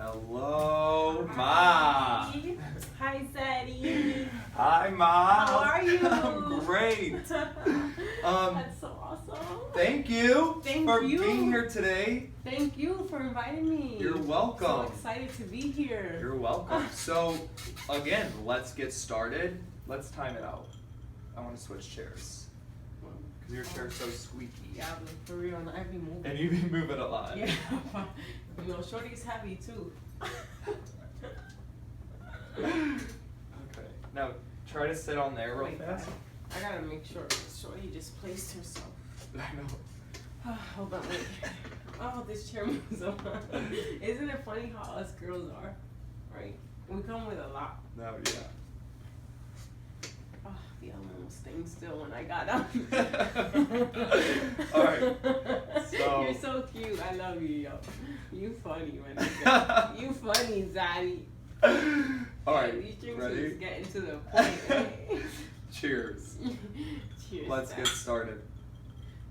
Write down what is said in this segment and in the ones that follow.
Hello, Ma. Hi, Zaddy. Hi, Ma. How are you? I'm great. That's so awesome. Thank you for being here today. Thank you for inviting me. You're welcome. So excited to be here. You're welcome. So, again, let's get started. Let's time it out. I want to switch chairs. Because your chair's so squeaky. Yeah, but for real, and I be moving. And you be moving a lot. Yeah. You know, Shorty's heavy too. Okay. Now, try to sit on there real fast. I gotta make sure Shorty just placed herself. I know. Hold on, wait. Oh, this chair moves around. Isn't it funny how us girls are? Right? We come with a lot. No, yeah. Oh, the other was staying still when I got up. Alright. So you're so cute. I love you, yo. You funny, man. You funny, Zaddy. Alright. These drinks Ready? is getting to the point. Cheers. Cheers. Let's Dad. get started.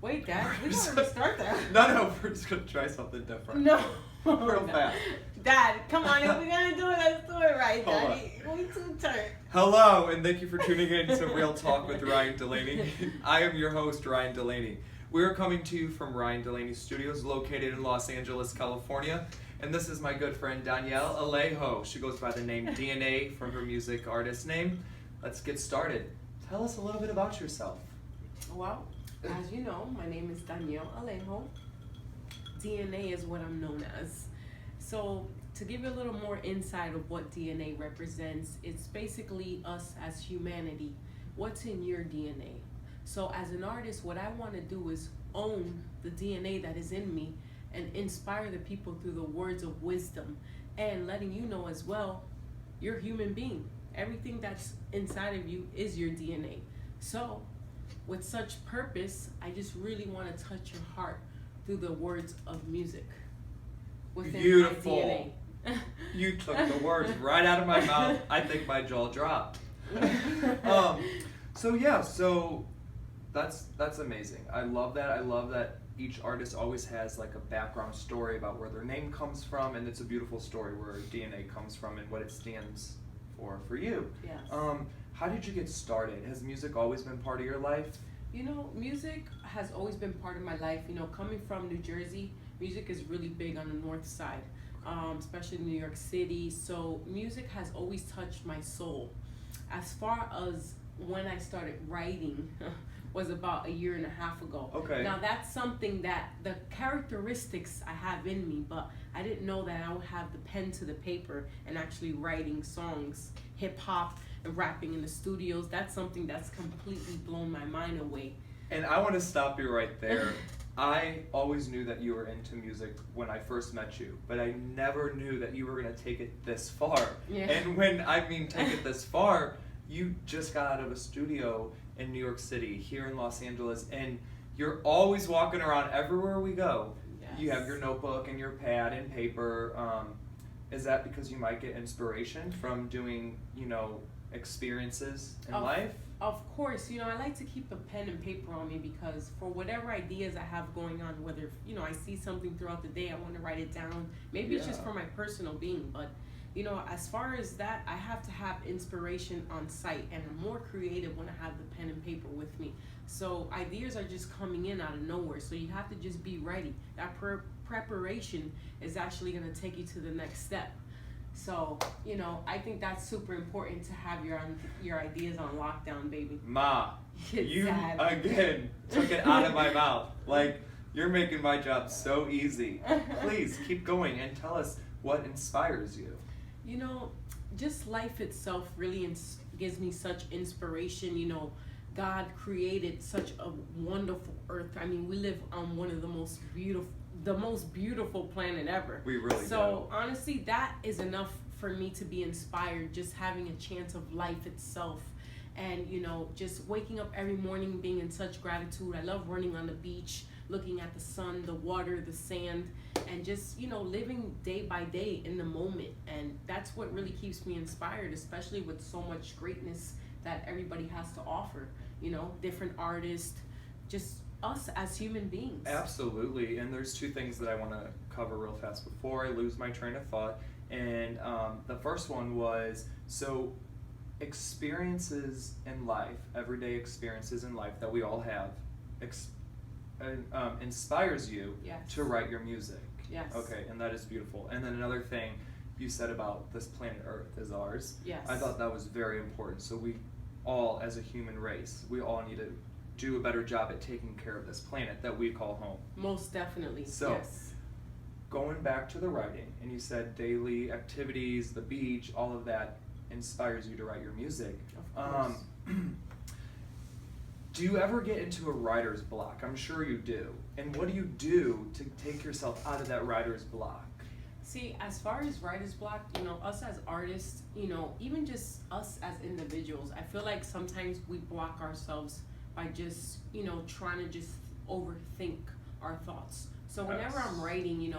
Wait, Dad, we don't already start that. No, we're just gonna try something different. No. Real fast. Dad, come on, if we're gonna do it, let's do it right, Hold Daddy. We too turn. Hello, and thank you for tuning in to Real Talk with Ryan DeLaney. I am your host, Ryan DeLaney. We are coming to you from Ryan DeLaney Studios, located in Los Angeles, California. And this is my good friend, Donielle Alejo. She goes by the name DNA from her music artist name. Let's get started. Tell us a little bit about yourself. Well, as you know, my name is Donielle Alejo. DNA is what I'm known as. So, to give you a little more insight of what DNA represents, it's basically us as humanity. What's in your DNA? So, as an artist, what I want to do is own the DNA that is in me and inspire the people through the words of wisdom and letting you know as well, you're a human being. Everything that's inside of you is your DNA. So, with such purpose, I just really want to touch your heart through the words of music. Beautiful. You took the words right out of my mouth. I think my jaw dropped. So that's amazing. I love that. I love that each artist always has like a background story about where their name comes from, and it's a beautiful story where DNA comes from and what it stands for you. Yes. How did you get started? Has music always been part of your life? You know, music has always been part of my life. You know, coming from New Jersey, music is really big on the north side, especially New York City. So music has always touched my soul. As far as when I started writing was about 1.5 years ago. Okay. Now that's something that the characteristics I have in me, but I didn't know that I would have the pen to the paper and actually writing songs, hip hop, and rapping in the studios. That's something that's completely blown my mind away. And I want to stop you right there. I always knew that you were into music when I first met you, but I never knew that you were going to take it this far. Yeah. And when I mean take it this far, you just got out of a studio in New York City, here in Los Angeles, and you're always walking around everywhere we go. Yes. You have your notebook and your pad and paper. Is that because you might get inspiration from doing, experiences in life? Of course, I like to keep a pen and paper on me because for whatever ideas I have going on, whether, I see something throughout the day, I want to write it down. Maybe it's just for my personal being, but, as far as that, I have to have inspiration on site, and I'm more creative when I have the pen and paper with me. So ideas are just coming in out of nowhere, so you have to just be ready. That preparation is actually going to take you to the next step. So, I think that's super important to have your ideas on lockdown, baby. Ma, It's you sad. again took it out of my mouth. Like, you're making my job so easy. Please keep going and tell us what inspires you. Just life itself really gives me such inspiration. God created such a wonderful earth. I mean, we live on one of the most beautiful planet ever. We really So honestly, that is enough for me to be inspired, just having a chance of life itself. And just waking up every morning being in such gratitude. I love running on the beach, looking at the sun, the water, the sand, and just living day by day in the moment. And that's what really keeps me inspired, especially with so much greatness that everybody has to offer. Different artists, just us as human beings. Absolutely, and there's two things that I want to cover real fast before I lose my train of thought. And the first one was, so experiences in life, everyday experiences in life that we all have, inspires you Yes. to write your music. Yes. Okay, and that is beautiful. And then another thing you said about this planet Earth is ours. Yes. I thought that was very important. So we all, as a human race, we all need to do a better job at taking care of this planet that we call home. Most definitely. So, yes. Going back to the writing, and you said daily activities, the beach, all of that inspires you to write your music. Of course. Do you ever get into a writer's block? I'm sure you do. And what do you do to take yourself out of that writer's block? See, as far as writer's block, us as artists, even just us as individuals, I feel like sometimes we block ourselves by just, trying to just overthink our thoughts. So whenever Yes. I'm writing,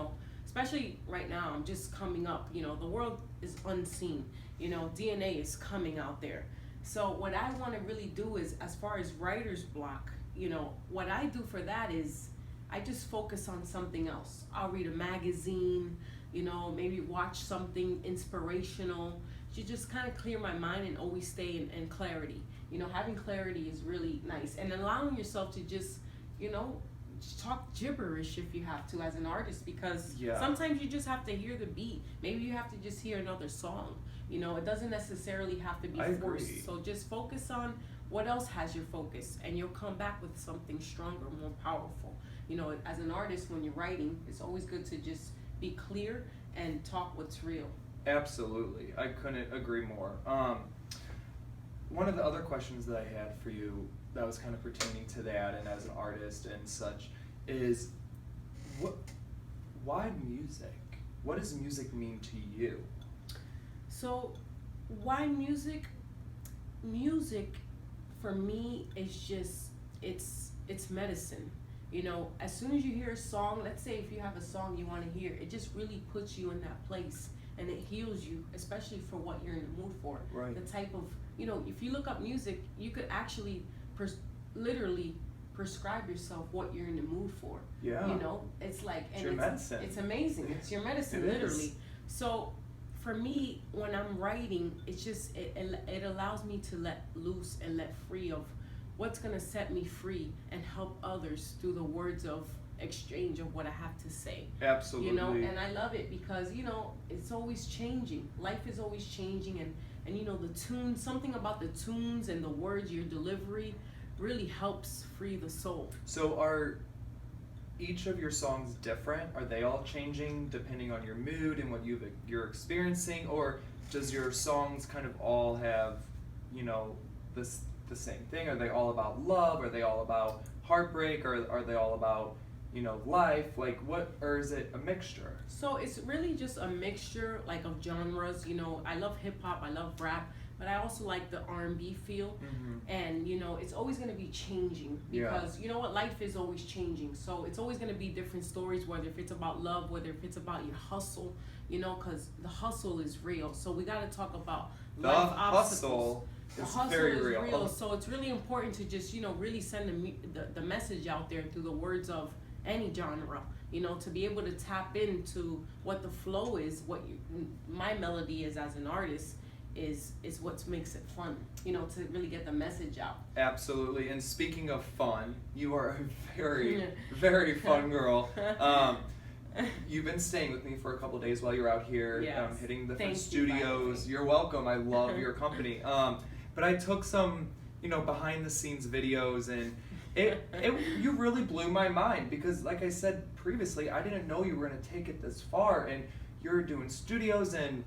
especially right now, I'm just coming up, the world is unseen, DNA is coming out there. So what I want to really do is, as far as writer's block, what I do for that is I just focus on something else. I'll read a magazine, maybe watch something inspirational to just kind of clear my mind and always stay in clarity. Having clarity is really nice, and allowing yourself to just, talk gibberish if you have to as an artist, because Yeah. sometimes you just have to hear the beat. Maybe you have to just hear another song. It doesn't necessarily have to be I forced. agree. So just focus on what else has your focus, and you'll come back with something stronger, more powerful. As an artist, when you're writing, it's always good to just be clear and talk what's real. Absolutely. I couldn't agree more. One of the other questions that I had for you that was kind of pertaining to that and as an artist and such is, why music? What does music mean to you? So, why music? Music, for me, is just, it's medicine. As soon as you hear a song, let's say if you have a song you want to hear, it just really puts you in that place, and it heals you, especially for what you're in the mood for. Right. The type of, if you look up music, you could actually literally prescribe yourself what you're in the mood for. Yeah. It's like, It's your medicine. It's amazing. It's your medicine, It literally. is. So for me, when I'm writing, it's just, it allows me to let loose and let free of what's gonna set me free and help others through the words of exchange of what I have to say. Absolutely. And I love it because, it's always changing. Life is always changing, and the tunes, something about the tunes and the words, your delivery really helps free the soul. So are each of your songs different? Are they all changing depending on your mood and what you're experiencing, or does your songs kind of all have, the same thing? Are they all about love? Are they all about heartbreak? Or are they all about, life? Like or is it a mixture? So it's really just a mixture of genres. I love hip hop, I love rap, but I also like the R&B feel. Mm-hmm. And it's always going to be changing, because life is always changing. So it's always going to be different stories, whether if it's about love, whether if it's about your hustle, because the hustle is real. So we got to talk about The life obstacles. hustle The is hustle very is real. So it's really important to just really send the message out there through the words of any genre, to be able to tap into what the flow is, what my melody is as an artist is what makes it fun, to really get the message out. Absolutely. And speaking of fun, you are a very, very fun girl. You've been staying with me for a couple days while you're out here, Yes. hitting the Thank different you, by the studios. way. You're welcome. I love your company. But I took some, behind the scenes videos, and you really blew my mind, because like I said previously, I didn't know you were going to take it this far, and you're doing studios, and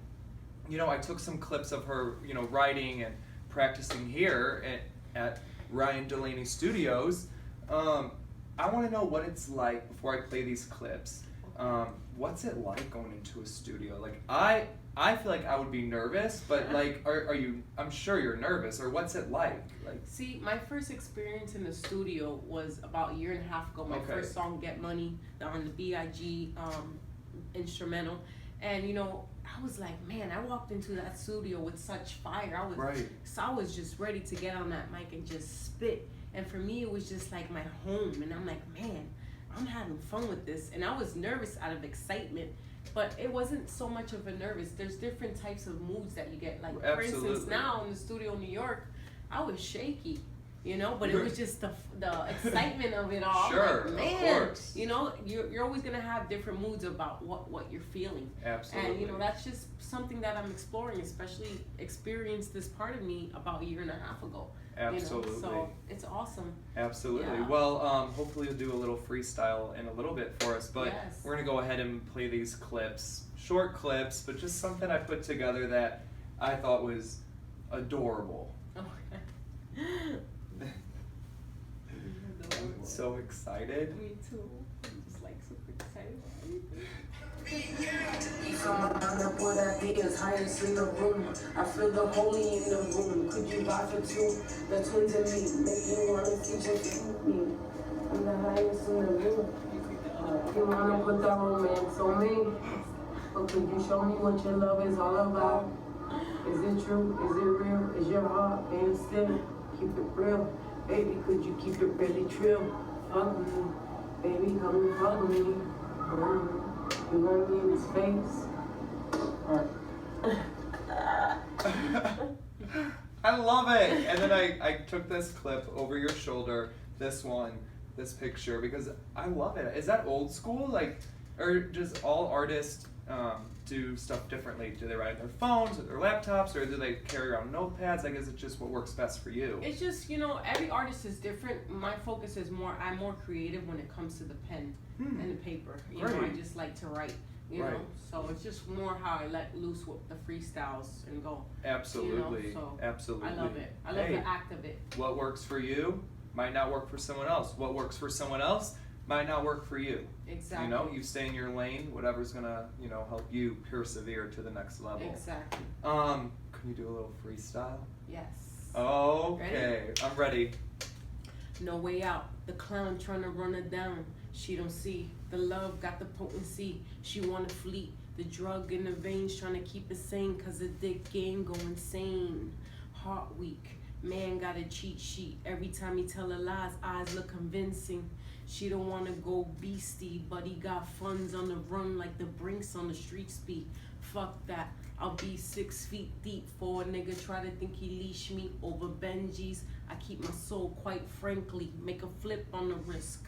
I took some clips of her, writing and practicing here at Ryan DeLaney Studios. I want to know what it's like before I play these clips. What's it like going into a studio? Like I feel like I would be nervous, but are you? I'm sure you're nervous. Or what's it like? See, my first experience in the studio was about a year and a half ago. My first song, Get Money, on the B.I.G. Instrumental, and I was like, man, I walked into that studio with such fire. I was just ready to get on that mic and just spit. And for me, it was just like my home. And I'm like, man, I'm having fun with this. And I was nervous out of excitement, but it wasn't so much of a nervous. There's different types of moods that you get. Like, for instance, now in the studio in New York, I was shaky, you know, but it was just the excitement of it all. Sure, like, man, of course. you know, you're always going to have different moods about what you're feeling. Absolutely. And, you know, that's just something that I'm exploring, especially experienced this part of me about a year and a half ago. Absolutely. You know? So it's awesome. Absolutely. Yeah. Well, hopefully you'll do a little freestyle in a little bit for us, but Yes. we're going to go ahead and play these clips, short clips, but just something I put together that I thought was adorable. Okay. I'm so excited. Me too. I'm just like super excited about everything. Up with ideas, highest in the room. I feel the holy in the room. Could you buy for two? The twins and me, make you wanna teach me. I'm the highest in the room. You wanna put that romance on me? But could you show me what your love is all about? Is it true? Is it real? Is your heart being still? Keep it real. Baby, could you keep it really true? Fuck me. Baby, come and fuck me. You want me in his face? I love it. And then I took this clip over your shoulder, this one, this picture, because I love it. Is that old school? Like, or does all artists do stuff differently? Do they write on their phones or their laptops, or do they carry around notepads? Like, is it just what works best for you? It's just, you know, every artist is different. My focus is I'm more creative when it comes to the pen and the paper. You know, I just like to write, you know. So it's just more how I let loose with the freestyles and go. Absolutely. You know? So absolutely. I love it. I love the act of it. What works for you might not work for someone else. What works for someone else might not work for you. Exactly. You know, you stay in your lane, whatever's gonna, you know, help you persevere to the next level. Exactly. Can you do a little freestyle? Yes. Okay, Ready? I'm ready. No way out. The clown trying to run her down. She don't see. The love got the potency. She wanna fleet. The drug in the veins trying to keep it sane. Cause the dick game go insane. Heart weak. Man got a cheat sheet. Every time he tell her lies, eyes look convincing. She don't wanna go beastie, but he got funds on the run like the Brinks on the street speed. Fuck that. I'll be 6 feet deep for a nigga try to think he leash me over Benjis. I keep my soul quite frankly, make a flip on the risk.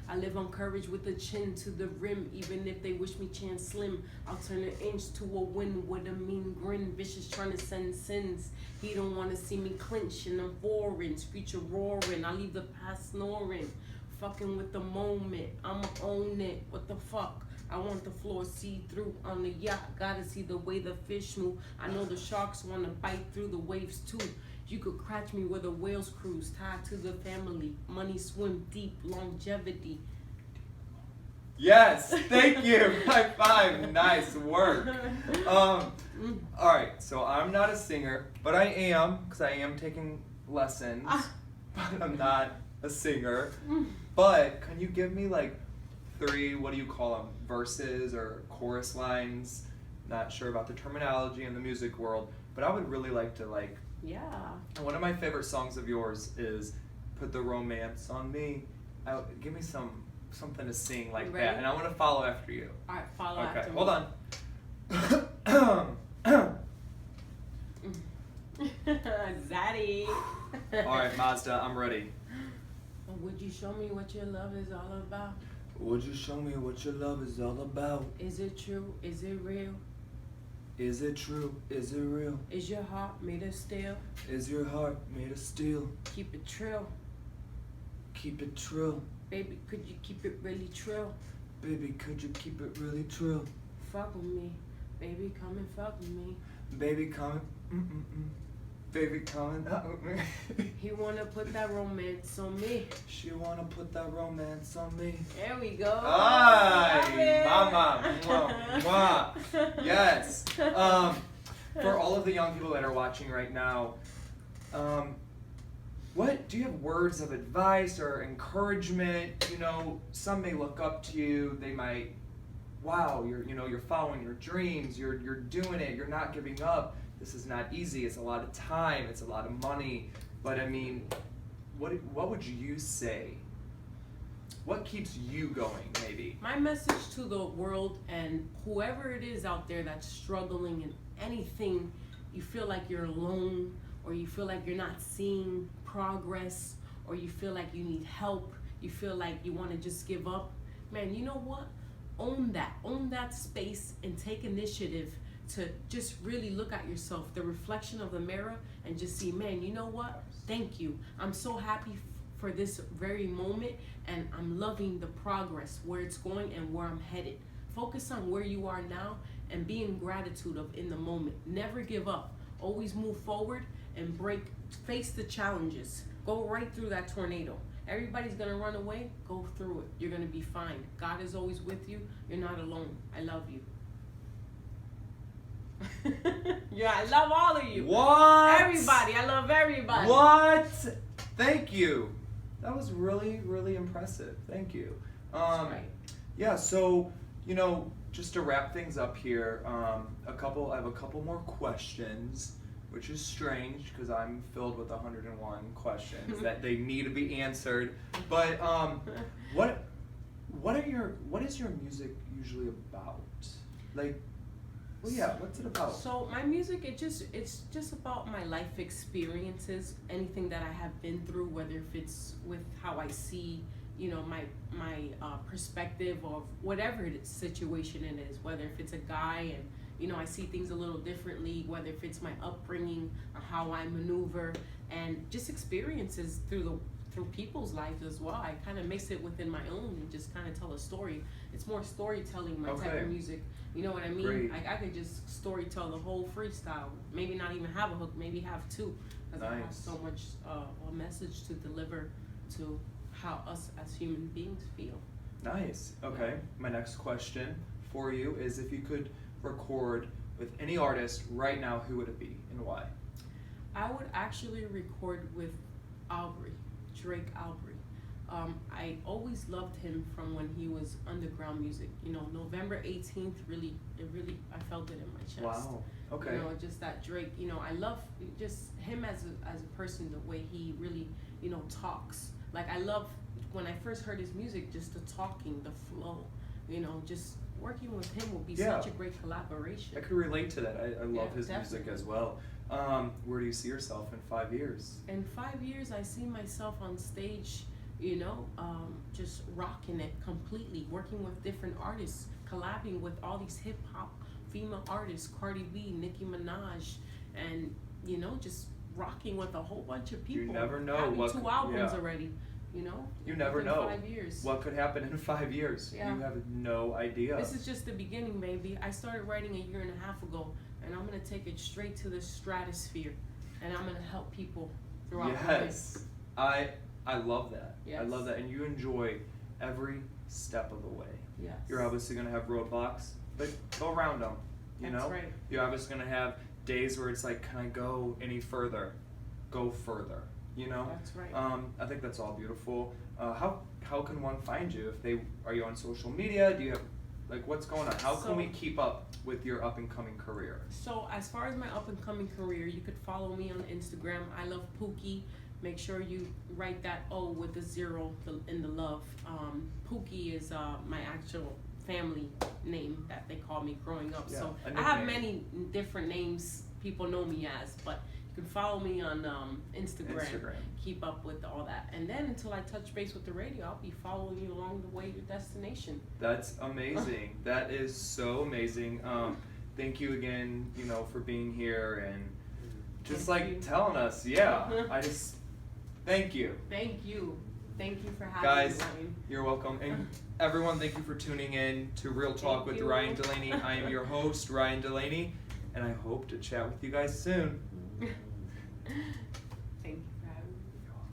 I live on courage with a chin to the rim. Even if they wish me chance slim, I'll turn an inch to a win with a mean grin. Vicious trying to send sins. He don't want to see me clinch and I'm foreign. Future roaring, I leave the past snoring. Fucking with the moment, I'ma own it. What the fuck? I want the floor see-through on the yacht. Gotta see the way the fish move. I know the sharks wanna bite through the waves too. You could catch me where the whales cruise, tied to the family. Money swim deep, longevity. Yes, thank you. High five. Nice work. All right, so I'm not a singer, but I am, because I am taking lessons, but I'm not a singer. But can you give me like 3, what do you call them, verses or chorus lines? Not sure about the terminology in the music world, but I would really like to like. Yeah. One of my favorite songs of yours is "Put the Romance on Me." Give me something to sing like that, and I want to follow after you. All right, follow after me. Hold on. Zaddy. All right, Mazda, I'm ready. Would you show me what your love is all about? Would you show me what your love is all about? Is it true? Is it real? Is it true? Is it real? Is your heart made of steel? Is your heart made of steel? Keep it trill. Keep it trill. Baby, could you keep it really trill? Baby, could you keep it really trill? Fuck with me. Baby, come and fuck with me. Baby, come Baby, come out with me. He wanna put that romance on me. She wanna put that romance on me. There we go. Ay, mama. Mwah, mwah. Yes. For all of the young people that are watching right now, what do you have words of advice or encouragement? You know, some may look up to you. They might, wow, you're following your dreams. You're doing it. You're not giving up. This is not easy. It's a lot of time. It's a lot of money. But I mean, what would you say? What keeps you going, maybe? My message to the world and whoever it is out there that's struggling in anything, you feel like you're alone, or you feel like you're not seeing progress, or you feel like you need help, you feel like you want to just give up, man, you know what? Own that space and take initiative to just really look at yourself, the reflection of the mirror, and just see, man, you know what? Thank you. I'm so happy for this very moment, and I'm loving the progress, where it's going and where I'm headed. Focus on where you are now and be in gratitude of in the moment. Never give up. Always move forward and face the challenges. Go right through that tornado. Everybody's gonna run away. Go through it. You're gonna be fine. God is always with you. You're not alone. I love you. Yeah, I love all of you. What? Everybody. I love everybody. What? Thank you. That was really, really impressive. Thank you. That's right. Yeah, so, just to wrap things up here, I have a couple more questions, which is strange because I'm filled with 101 questions that they need to be answered. But what is your music usually about? Like, well, yeah, what's it about? So my music, it's just about my life experiences, anything that I have been through, whether if it's with how I see, my perspective of whatever situation it is, whether if it's a guy and, I see things a little differently, whether if it's my upbringing or how I maneuver, and just experiences through people's lives as well. I kind of mix it within my own and just kind of tell a story. It's more storytelling, my type of music. You know what I mean? Great. I could just story tell the whole freestyle. Maybe not even have a hook, maybe have two. Because I have so much a message to deliver to how us as human beings feel. Nice. Okay. My next question for you is, if you could record with any artist right now, who would it be and why? I would actually record with Drake Aubrey. I always loved him from when he was underground music. November 18th, I felt it in my chest. Wow. Okay. Just that Drake, I love just him as a person, the way he really, talks. Like, I love, when I first heard his music, just the talking, the flow, just working with him would be such a great collaboration. I could relate to that. I love his definitely. music as well. Where do you see yourself in 5 years? In 5 years, I see myself on stage, just rocking it completely, working with different artists, collabing with all these hip-hop female artists, Cardi B, Nicki Minaj, and, just rocking with a whole bunch of people. You never know having what 2 albums already, You never within know 5 years. what could happen in 5 years. Yeah. You have no idea. This is just the beginning, baby. I started writing 1.5 years ago, and I'm gonna take it straight to the stratosphere, and I'm gonna help people throughout the way. Yes, I love that. Yes. I love that, and you enjoy every step of the way. Yes. You're obviously gonna have roadblocks, but go around them. That's right. You're obviously gonna have days where it's like, can I go any further? Go further. That's right. I think that's all beautiful. How can one find you? Are you on social media? Do you have, what's going on? How can we keep up with your up and coming career? So as far as my up and coming career, you could follow me on Instagram. I love Pookie. Make sure you write that O with the 0 in the love. Pookie is my actual family name that they called me growing up. Yeah, So a I have nickname. many different names people know me as, but you can follow me on Instagram. Keep up with all that. And then until I touch base with the radio, I'll be following you along the way to your destination. That's amazing. That is so amazing. Thank you again, for being here and just telling us. Yeah, thank you. Thank you. Thank you for having Guys, me, Ryan. You're welcome. And everyone, thank you for tuning in to Real Talk with Ryan DeLaney. I am your host, Ryan DeLaney, and I hope to chat with you guys soon. Thank you.